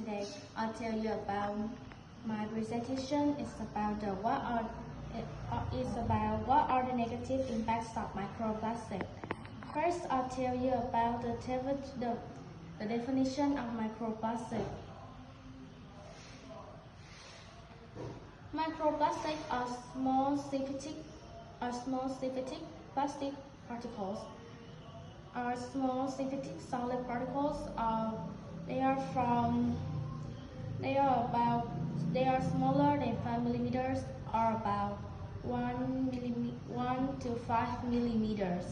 today I'll tell you about my presentation. It's about what are the negative impacts of microplastic. First, I'll tell you about the definition of microplastic. Microplastic are small synthetic plastic particles. Are small synthetic solid particles. They are smaller than 5 millimeters, or about 1 to 5 millimeters.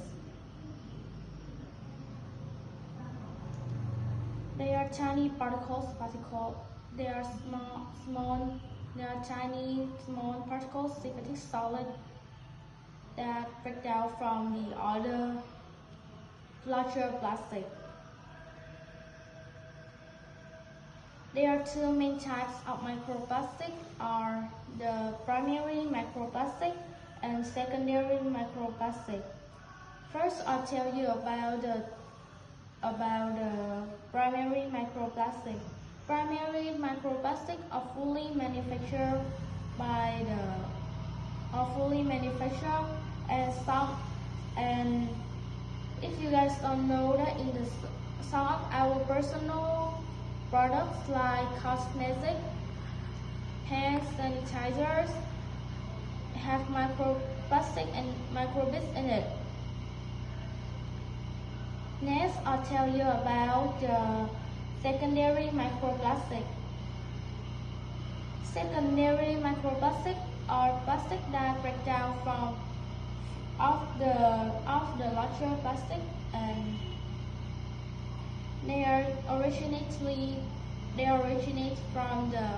They are tiny particles. They are tiny, small particles, synthetic solid that break down from the other larger plastic. There are two main types of microplastic, are the primary microplastic and secondary microplastic. First, I'll tell you about the primary microplastic. Primary microplastic are fully manufactured and if you guys don't know that, in some of our personal products like cosmetic, hand sanitizers have microplastic and microbeads in it. Next, I'll tell you about the secondary microplastic. Secondary microplastic are plastic that break down off the larger plastic, and they originate from the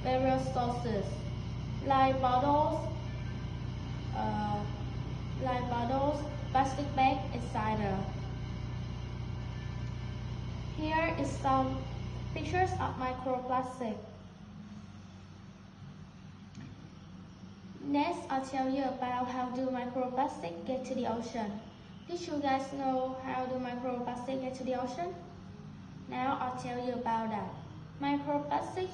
various sources like bottles, plastic bag, etc. Here is some pictures of microplastic. Next, I'll tell you about how do microplastic get to the ocean. Did you guys know how do microplastic get to the ocean? Now I'll tell you about that. Microplastic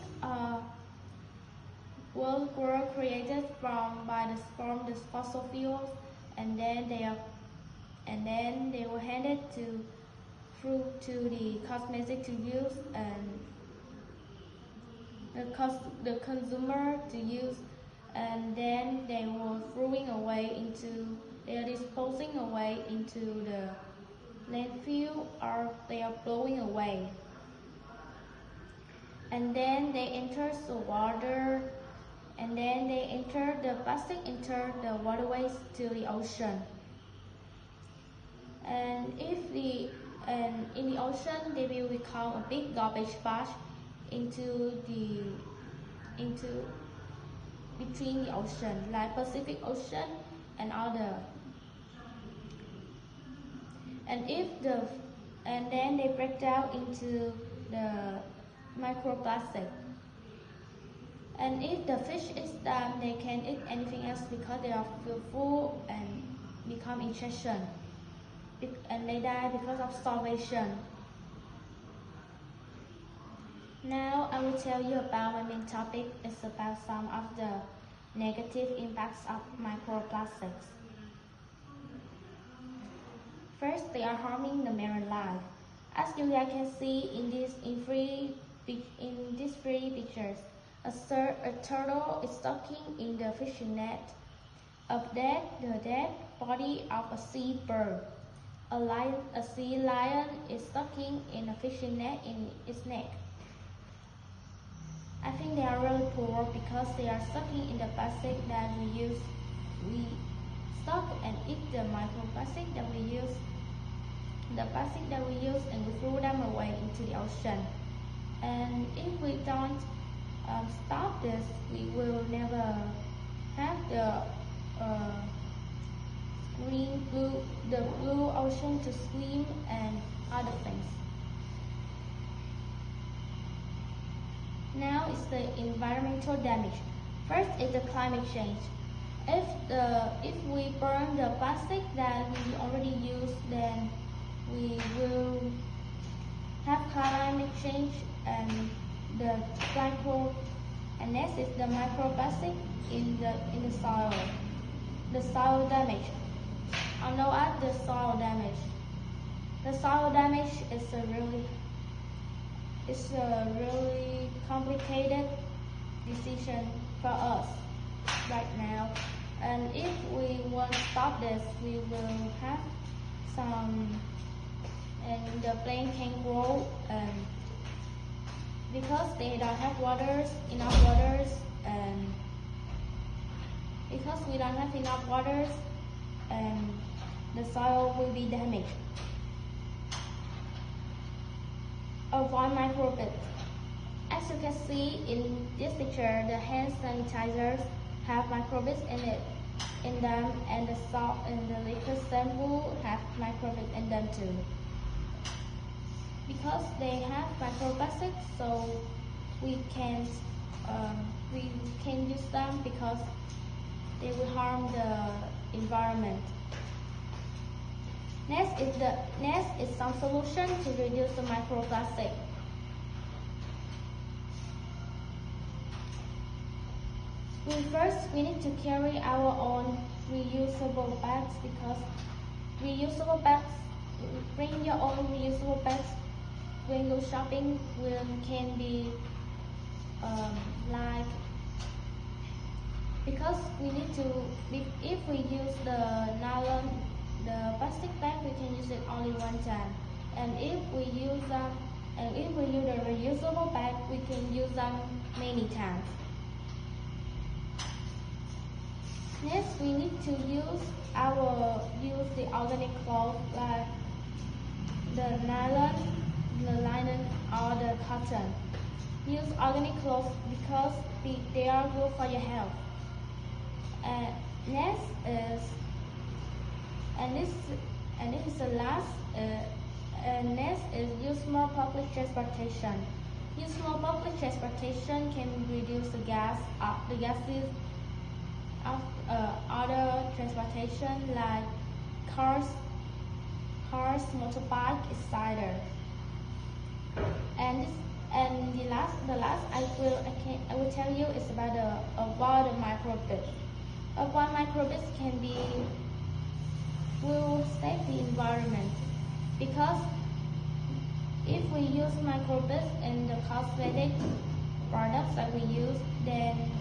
were created from the fossil fuels, and then they were handed to the cosmetic to use and the consumer to use, and then they are disposing away into the landfill, or they are blowing away. And then they enter the water, and then the plastic enter the waterways to the ocean. And in the ocean, they will become a big garbage patch between the ocean, like Pacific Ocean and other. And then they break down into the microplastic. And if the fish is done, they can't eat anything else because they are full and become indigestion, and they die because of starvation. Now I will tell you about my main topic. It's about some of the negative impacts of microplastics. First, they are harming the marine life. As you guys can see in these three pictures, a turtle is stuck in the fishing net. The dead body of a sea bird. A sea lion is stuck in a fishing net in its neck. I think they are really poor because they are stuck in the plastic that we stuck and eat the microplastic that we use. And we throw them away into the ocean. And if we don't stop this, we will never have the blue ocean to swim and other things. Now is the environmental damage. First is the climate change. If we burn the plastic that we already used, then we will have climate change, and the and next is the microplastic in the soil. The soil damage. I know at the soil damage. The soil damage is a really complicated decision for us right now. And if we want to stop this, we will have some, and the plant can grow because they don't have enough waters, and because we don't have enough waters, and the soil will be damaged. Avoid microbes. As you can see in this picture, the hand sanitizers have microbes in them, and the salt and the liquid sample have microbes in them too. Because they have microplastics, so we can use them because they will harm the environment. Next is some solution to reduce the microplastic. We need to carry our own reusable bags, because reusable bags, bring your own reusable bags when go shopping can be because we need to, if we use the nylon, the plastic bag, we can use it only one time. And if we use the reusable bag, we can use them many times. Next, we need to use the organic cloth like the nylon, the linen, or the cotton. Use organic clothes because they are good for your health. This is the last. Next is use more public transportation. Use more public transportation can reduce the gases of other transportation like cars, motorbike, etc. And the last I will tell you is about avoid the microbes. Avoid microbes will save the environment, because if we use microbes in the cosmetic products that we use, then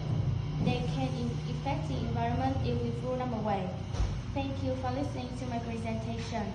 they can affect the environment if we throw them away. Thank you for listening to my presentation.